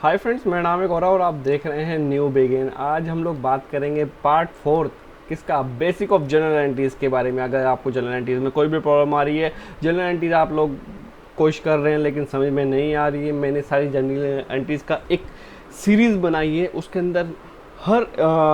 Hi friends, मेरा नाम है गौरव और आप देख रहे हैं न्यू बिगिन। आज हम लोग बात करेंगे पार्ट फोर्थ किसका, बेसिक ऑफ जनरल एंट्रीज़ के बारे में। अगर आपको जनरल एंट्रीज़ में कोई भी प्रॉब्लम आ रही है, जनरल एंट्रीज़ आप लोग कोशिश कर रहे हैं लेकिन समझ में नहीं आ रही है, मैंने सारी जनरल एंट्रीज़ का एक सीरीज़ बनाई है। उसके अंदर हर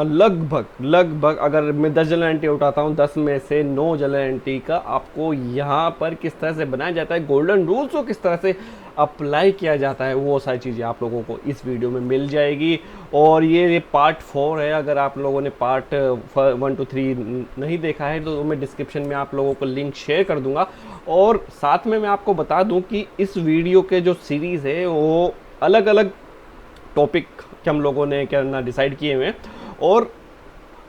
लगभग अगर मैं 10 जनरल एंट्री उठाता हूँ, 10 में से 9 जनरल एंट्री का आपको यहाँ पर किस तरह से बनाया जाता है, गोल्डन रूल्स को किस तरह से अप्लाई किया जाता है, वो सारी चीज़ें आप लोगों को इस वीडियो में मिल जाएगी। और ये पार्ट 4 है। अगर आप लोगों ने पार्ट 1 to 3 नहीं देखा है तो मैं डिस्क्रिप्शन में आप लोगों को लिंक शेयर कर दूंगा। और साथ में मैं आपको बता दूं कि इस वीडियो के जो सीरीज़ है वो अलग अलग टॉपिक के हम लोगों ने करना डिसाइड किए हुए हैं। और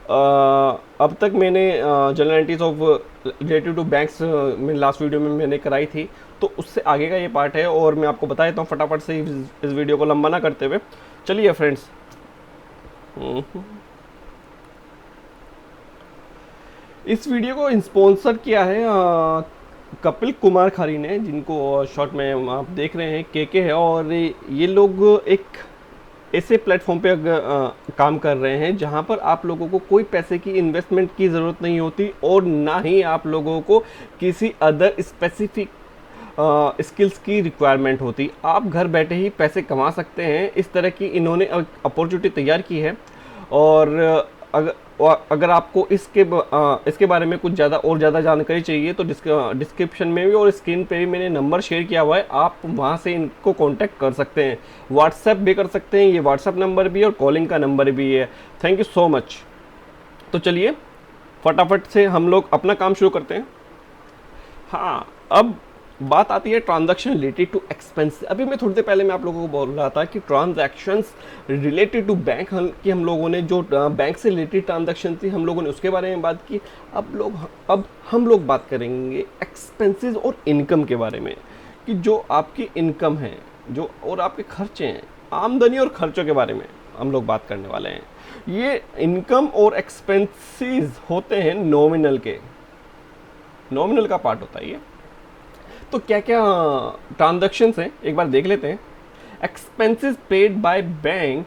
अब तक मैंने general entries of related to banks में लास्ट वीडियो में मैंने कराई थी, तो उससे आगे का ये पार्ट है। और मैं आपको बता देता हूँ फटाफट से इस वीडियो को लंबा ना करते हुए। चलिए फ्रेंड्स, इस वीडियो को स्पॉन्सर किया है कपिल कुमार खारी ने, जिनको शॉर्ट में आप देख रहे हैं के है। और ये लोग एक ऐसे प्लेटफॉर्म पे काम कर रहे हैं जहां पर आप लोगों को कोई पैसे की इन्वेस्टमेंट की ज़रूरत नहीं होती और ना ही आप लोगों को किसी अदर स्पेसिफिक स्किल्स की रिक्वायरमेंट होती। आप घर बैठे ही पैसे कमा सकते हैं। इस तरह की इन्होंने अपॉर्चुनिटी तैयार की है। और अगर आपको इसके बारे में कुछ ज़्यादा जानकारी चाहिए तो डिस्क्रिप्शन में भी और स्क्रीन पे भी मैंने नंबर शेयर किया हुआ है, आप वहाँ से इनको कांटेक्ट कर सकते हैं। व्हाट्सएप भी कर सकते हैं, ये व्हाट्सएप नंबर भी है और कॉलिंग का नंबर भी है। Thank you so much. तो चलिए फटाफट से हम लोग अपना काम शुरू करते हैं। हाँ, अब बात आती है ट्रांजैक्शन रिलेटेड टू एक्सपेंस। अभी मैं थोड़ी देर पहले मैं आप लोगों को बोल रहा था कि ट्रांजैक्शंस रिलेटेड टू बैंक की हम लोगों ने जो बैंक से रिलेटेड ट्रांजैक्शन थी हम लोगों ने उसके बारे में बात की। अब हम लोग बात करेंगे एक्सपेंसेस और इनकम के बारे में, कि जो आपकी इनकम है जो और आपके खर्चे हैं, आमदनी और खर्चों के बारे में हम लोग बात करने वाले हैं। ये इनकम और एक्सपेंसेस होते हैं नॉमिनल का पार्ट होता है ये। तो क्या क्या ट्रांजैक्शंस हैं एक बार देख लेते हैं। Expenses paid by bank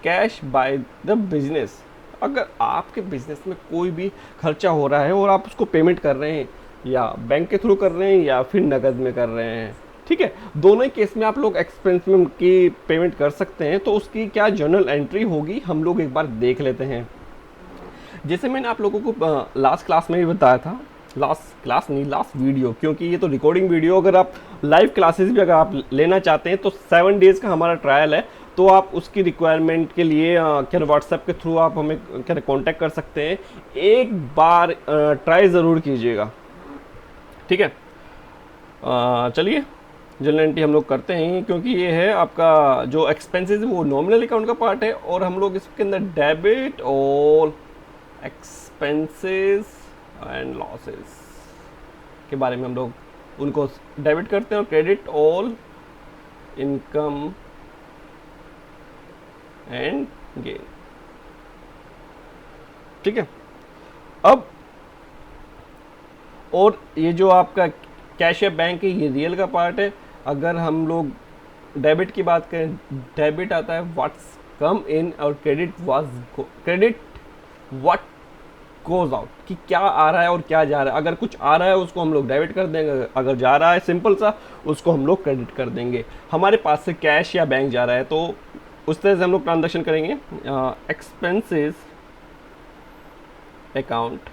cash by the business. अगर आपके बिजनेस में कोई भी खर्चा हो रहा है और आप उसको पेमेंट कर रहे हैं, या बैंक के थ्रू कर रहे हैं या फिर नकद में कर रहे हैं, ठीक है, दोनों ही केस में आप लोग एक्सपेंस में की पेमेंट कर सकते हैं। तो उसकी क्या जर्नल एंट्री होगी हम लोग एक बार देख लेते हैं। जैसे मैंने आप लोगों को लास्ट क्लास में भी बताया था, लास्ट वीडियो, क्योंकि ये तो रिकॉर्डिंग वीडियो, अगर आप लाइव क्लासेस भी अगर आप लेना चाहते हैं तो 7 डेज़ का हमारा ट्रायल है। तो आप उसकी रिक्वायरमेंट के लिए क्या व्हाट्सएप के थ्रू आप हमें क्या कांटेक्ट कर सकते हैं। एक बार ट्राई ज़रूर कीजिएगा, ठीक है। चलिए जनरल एंट्री हम लोग करते हैं, क्योंकि ये है आपका जो एक्सपेंसेस है वो नॉमिनल अकाउंट का पार्ट है। और हम लोग इसके अंदर डेबिट और एक्सपेंसेस एंड लॉसेस के बारे में हम लोग उनको डेबिट करते हैं, और credit all income and gain, ठीक है। अब और ये जो आपका कैश या बैंक है ये रियल का पार्ट है। अगर हम लोग डेबिट की बात करें, डेबिट आता है व्हाट्स कम इन, और क्रेडिट व्हाट गोज आउट, कि क्या आ रहा है और क्या जा रहा है। अगर कुछ आ रहा है उसको हम लोग डेबिट कर देंगे, अगर जा रहा है सिंपल सा उसको हम लोग क्रेडिट कर देंगे। हमारे पास से कैश या बैंक जा रहा है तो उस तरह से हम लोग ट्रांजैक्शन करेंगे। एक्सपेंसेस अकाउंट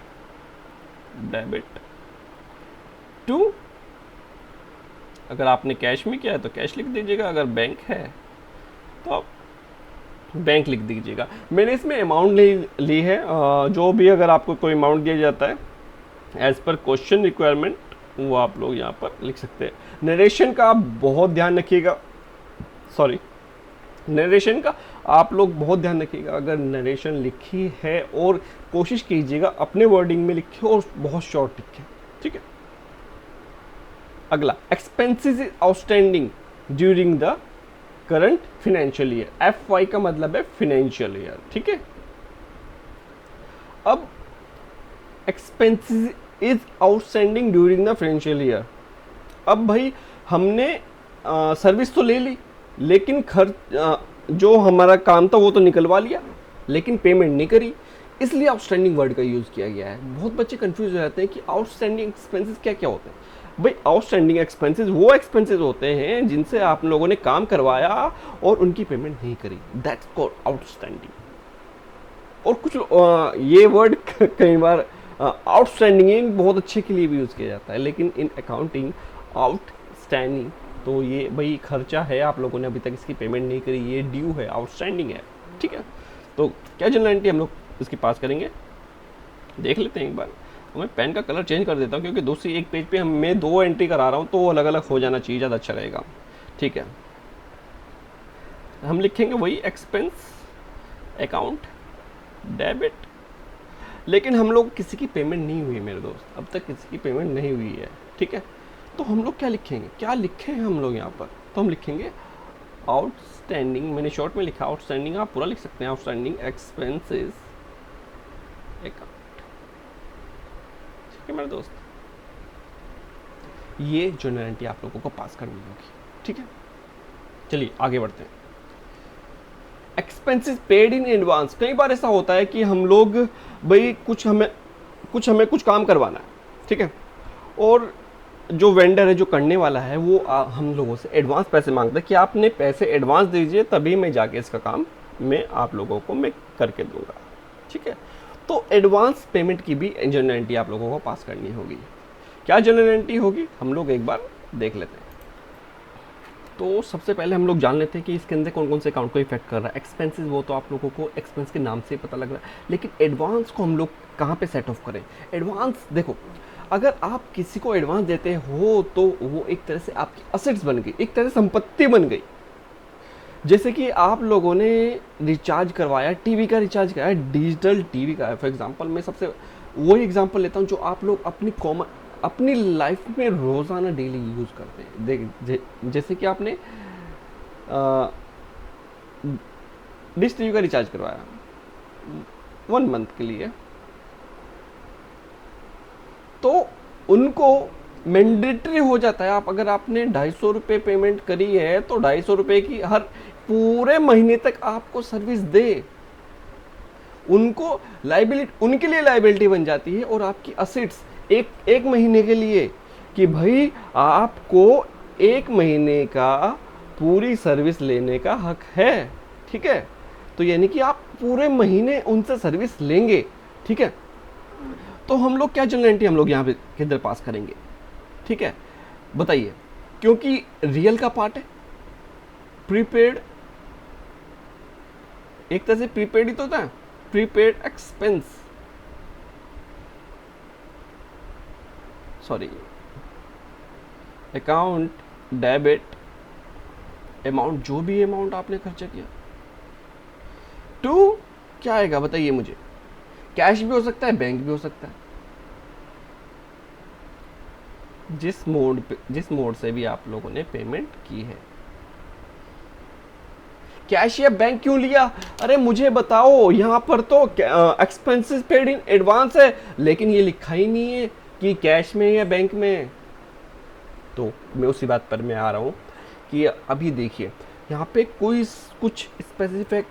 डेबिट टू, अगर आपने कैश में किया है तो कैश लिख दीजिएगा, अगर बैंक है तो आप बैंक लिख दीजिएगा। मैंने इसमें अमाउंट ली है, जो भी अगर आपको कोई अमाउंट दिया जाता है एज पर क्वेश्चन रिक्वायरमेंट वो आप लोग यहाँ पर लिख सकते हैं। नरेशन का आप बहुत ध्यान रखिएगा, नरेशन का आप लोग बहुत ध्यान रखिएगा। अगर नरेशन लिखी है और कोशिश कीजिएगा अपने वर्डिंग में लिखे और बहुत शॉर्ट लिखे, ठीक है। अगला, expenses outstanding during the current financial year. FY का मतलब है फिनेंशियल ईयर, ठीक है। अब expenses is outstanding during the financial year. अब भाई हमने सर्विस तो ले ली, लेकिन जो हमारा काम था वो तो निकलवा लिया, लेकिन पेमेंट नहीं करी, इसलिए आउटस्टैंडिंग वर्ड का यूज़ किया गया है। बहुत बच्चे कंफ्यूज हो जाते हैं कि आउटस्टैंडिंग एक्सपेंसेस क्या क्या होते हैं। भाई आउटस्टैंडिंग एक्सपेंसेस वो एक्सपेंसेस होते हैं जिनसे आप लोगों ने काम करवाया और उनकी पेमेंट नहीं करी, दैट्स कॉल्ड आउटस्टैंडिंग। और कुछ ये वर्ड कई बार आउटस्टैंडिंग बहुत अच्छे के लिए भी यूज़ किया जाता है, लेकिन इन अकाउंटिंग आउटस्टैंडिंग तो ये भाई खर्चा है, आप लोगों ने अभी तक इसकी पेमेंट नहीं करी, ये ड्यू है, आउटस्टैंडिंग है, ठीक है। तो क्या जनरलिटी हम लोग इसकी पास करेंगे, देख लेते हैं एक बार। तो मैं पेन का कलर चेंज कर देता हूँ, क्योंकि दूसरी एक पेज पे मैं 2 एंट्री करा रहा हूँ, तो वो अलग अलग हो जाना चाहिए, ज़्यादा अच्छा रहेगा, ठीक है। हम लिखेंगे वही एक्सपेंस अकाउंट डेबिट, लेकिन हम लोग किसी की पेमेंट नहीं हुई मेरे दोस्त, अब तक किसी की पेमेंट नहीं हुई है, ठीक है। तो हम लोग क्या लिखेंगे, क्या लिखे हैं हम लोग यहाँ पर, तो हम लिखेंगे आउटस्टैंडिंग, मैंने शॉर्ट में लिखा आउटस्टैंडिंग, आप पूरा लिख सकते हैं, आउटस्टैंडिंग एक्सपेंसेस अकाउंट, ठीक है मेरे दोस्त। ये जनरलिटी आप लोगों को पास करनी होगी, ठीक है। चलिए आगे बढ़ते हैं। एक्सपेंसेस पेड इन एडवांस, कई बार ऐसा होता है कि हम लोग भाई हमें कुछ काम करवाना है, ठीक है, और जो वेंडर है, जो करने वाला है, वो हम लोगों से एडवांस पैसे मांगता है कि आपने पैसे एडवांस दीजिए, तभी मैं जाके इसका काम मैं आप लोगों को मैं करके दूंगा, ठीक है। तो एडवांस पेमेंट की भी जनरलिटी आप लोगों को पास करनी होगी। क्या जनरलिटी होगी, हम लोग एक बार देख लेते हैं। तो सबसे पहले हम लोग जान लेते हैं कि इसके अंदर कौन कौन से अकाउंट को इफेक्ट कर रहा है। एक्सपेंसेस वो तो आप लोगों को एक्सपेंस के नाम से ही पता लग रहा है, लेकिन एडवांस को हम लोग कहाँ पे सेट ऑफ करें। एडवांस देखो, अगर आप किसी को एडवांस देते हो तो वो एक तरह से आपकी असेट्स बन गई, एक तरह से संपत्ति बन गई। जैसे कि आप लोगों ने रिचार्ज करवाया, टीवी का रिचार्ज कराया, डिजिटल टीवी का है फॉर एग्जांपल, मैं सबसे वही एग्जांपल लेता हूँ जो आप लोग अपनी लाइफ में रोज़ाना डेली यूज़ करते हैं। जैसे कि आपने डिश टीवी का रिचार्ज करवाया 1 मंथ के लिए, तो उनको मैंडेटरी हो जाता है, आप अगर आपने 250 रुपये पेमेंट करी है तो 250 रुपये की हर पूरे महीने तक आपको सर्विस दे, उनको लाइबिलिटी, उनके लिए लाइबिलिटी बन जाती है, और आपकी असेट्स एक महीने के लिए, कि भाई आपको 1 महीने का पूरी सर्विस लेने का हक है, ठीक है। तो यानी कि आप पूरे महीने उनसे सर्विस लेंगे, ठीक है। तो हम लोग क्या जनरलिटी हम लोग यहाँ पे किधर पास करेंगे, ठीक है, बताइए। क्योंकि रियल का पार्ट है, प्रीपेड एक तरह से प्रीपेड ही तो होता है, prepaid expense, sorry account debit, amount जो भी अमाउंट आपने खर्चा किया, टू क्या आएगा बताइए मुझे, कैश भी हो सकता है, बैंक भी हो सकता है, जिस मोड से भी आप लोगों ने पेमेंट की है। कैश या बैंक क्यों लिया, अरे मुझे बताओ, यहाँ पर तो एक्सपेंसेस पेड इन एडवांस है, लेकिन ये लिखा ही नहीं है कि कैश में या बैंक में। तो मैं उसी बात पर मैं आ रहा हूँ कि अभी देखिए, यहाँ पे कोई कुछ स्पेसिफिक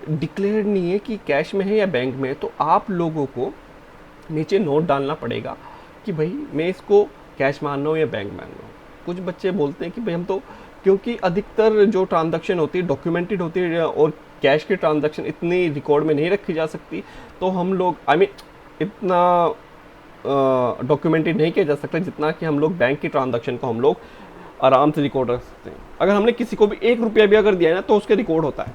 डिक्लेयर नहीं है कि कैश में है या बैंक में, तो आप लोगों को नीचे नोट डालना पड़ेगा कि भाई मैं इसको कैश मान रहा हूँ या बैंक मान रहा हूँ। कुछ बच्चे बोलते हैं कि भाई हम तो, क्योंकि अधिकतर जो ट्रांजैक्शन होती है डॉक्यूमेंटेड होती है, और कैश की ट्रांजैक्शन इतनी रिकॉर्ड में नहीं रखी जा सकती, तो हम लोग इतना डॉक्यूमेंटेड नहीं किया जा सकता जितना कि हम लोग बैंक की ट्रांजैक्शन को हम लोग आराम से रिकॉर्ड रख सकते हैं। अगर हमने किसी को भी 1 रुपया भी अगर दिया है ना, तो उसके रिकॉर्ड होता है।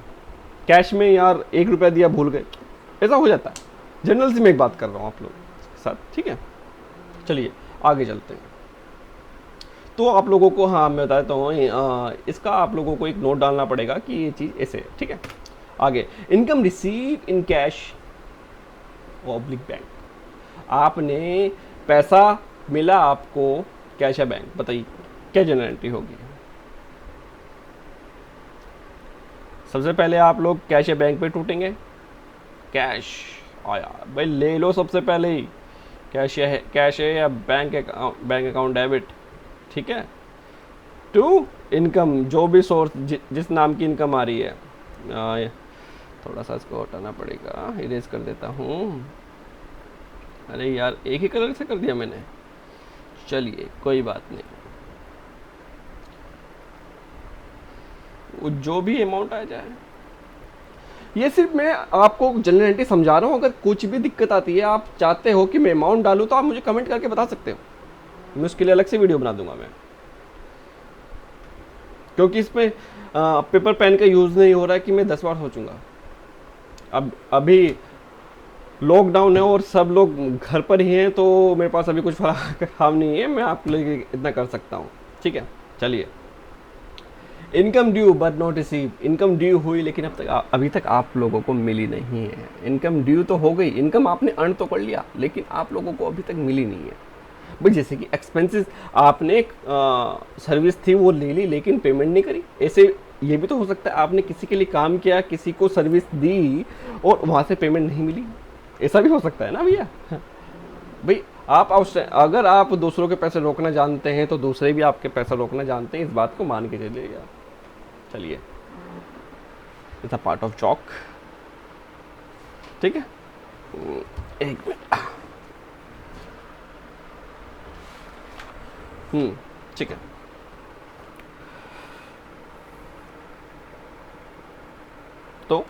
कैश में यार 1 रुपया दिया भूल गए, ऐसा हो जाता है। जनरल से मैं एक बात कर रहा हूँ आप लोग के साथ, ठीक है। चलिए आगे चलते हैं। तो आप लोगों को, हाँ मैं बताता हूँ, इसका आप लोगों को एक नोट डालना पड़ेगा कि ये चीज़ ऐसे है, ठीक है। आगे, income receive in cash oblique bank, आपने पैसा मिला आपको कैश या बैंक, बताइए क्या जनरलिटी होगी। सबसे पहले आप लोग कैश या बैंक पे टूटेंगे, कैश आया भाई ले लो सबसे पहले ही, कैश है या बैंक अकाउंट डेबिट, ठीक है। टू इनकम, जो भी सोर्स जिस नाम की इनकम आ रही है। थोड़ा सा इसको हटाना पड़ेगा, इरेज कर देता हूँ। अरे यार एक ही कलर से कर दिया मैंने, चलिए कोई बात नहीं। वो जो भी अमाउंट आ जाए, ये सिर्फ मैं आपको जनरल एंट्री समझा रहा हूँ। अगर कुछ भी दिक्कत आती है, आप चाहते हो कि मैं अमाउंट डालूँ, तो आप मुझे कमेंट करके बता सकते हो, मैं उसके लिए अलग से वीडियो बना दूंगा मैं। क्योंकि इसमें पेपर पेन का यूज़ नहीं हो रहा है कि मैं 10 बार सोचूंगा। अब अभी लॉकडाउन है और सब लोग घर पर ही हैं, तो मेरे पास अभी कुछ काम नहीं है, मैं आपके लिए इतना कर सकता हूँ। ठीक है, चलिए। Income due but not receive, income due हुई लेकिन अभी तक आप लोगों को मिली नहीं है। इनकम ड्यू तो हो गई, इनकम आपने अर्न तो कर लिया, लेकिन आप लोगों को अभी तक मिली नहीं है भाई। जैसे कि एक्सपेंसेस, आपने एक सर्विस थी वो ले ली लेकिन पेमेंट नहीं करी। ऐसे ये भी तो हो सकता है आपने किसी के लिए काम किया, किसी को सर्विस दी और वहाँ से पेमेंट नहीं मिली, ऐसा भी हो सकता है ना भैया। भाई आप अगर आप दूसरों के पैसे रोकना जानते हैं तो दूसरे भी आपके पैसा रोकना जानते हैं, इस बात को मान के चलिएगा। चलिए, it's a part of chalk. ठीक है, एक मिनट। ठीक है। तो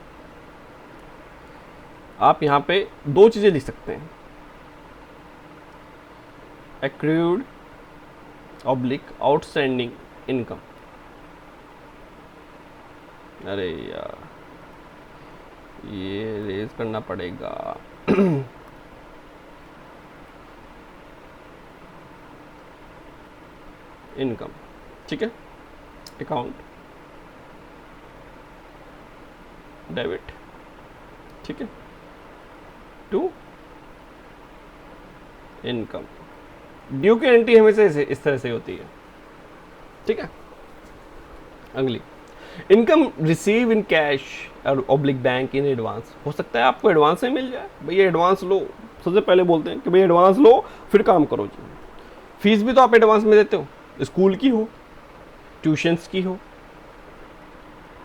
आप यहां पे दो चीजें लिख सकते हैं, एक्रूड ऑब्लिक आउटस्टैंडिंग इनकम। अरे यार ये रेज करना पड़ेगा। इनकम, ठीक है, अकाउंट डेबिट, ठीक है, टू इनकम। ड्यू की एंट्री हमेशा इस तरह से होती है। ठीक है, अगली इनकम रिसीव इन कैश और ऑब्लिक बैंक इन एडवांस। हो सकता है आपको एडवांस में मिल जाए, भैया एडवांस लो। सबसे पहले बोलते हैं कि भैया एडवांस लो फिर काम करो जी। फीस भी तो आप एडवांस में देते हो, स्कूल की हो, ट्यूशन्स की हो।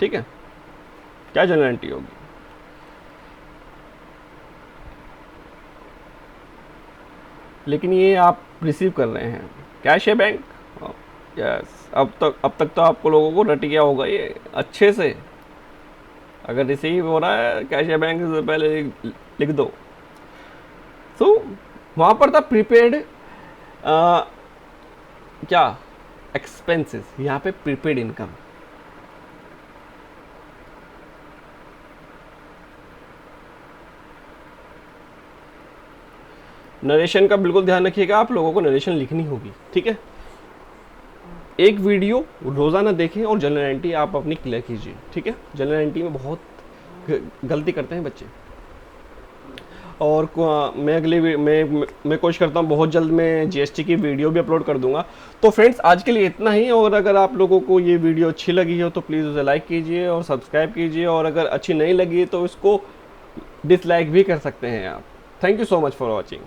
ठीक है, क्या जनरल एंट्री होगी? लेकिन ये आप रिसीव कर रहे हैं, कैश है बैंक। यस, अब तक तो आपको लोगों को रट गया होगा ये अच्छे से। अगर रिसीव हो रहा है कैश है बैंक से पहले लिख दो। तो वहाँ पर था प्रीपेड क्या एक्सपेंसेस, यहाँ पे प्रीपेड इनकम। नरेशन का बिल्कुल ध्यान रखिएगा, आप लोगों को नरेशन लिखनी होगी। ठीक है, एक वीडियो रोज़ाना देखें और जनरल एंट्री आप अपनी क्लियर कीजिए। ठीक है, जनरल एंट्री में बहुत गलती करते हैं बच्चे। और मैं मैं कोशिश करता हूँ बहुत जल्द मैं जीएसटी की वीडियो भी अपलोड कर दूंगा। तो फ्रेंड्स आज के लिए इतना ही, और अगर आप लोगों को ये वीडियो अच्छी लगी हो तो प्लीज़ उसे लाइक कीजिए और सब्सक्राइब कीजिए, और अगर अच्छी नहीं लगी तो इसको डिसलाइक भी कर सकते हैं आप। Thank you so much for watching.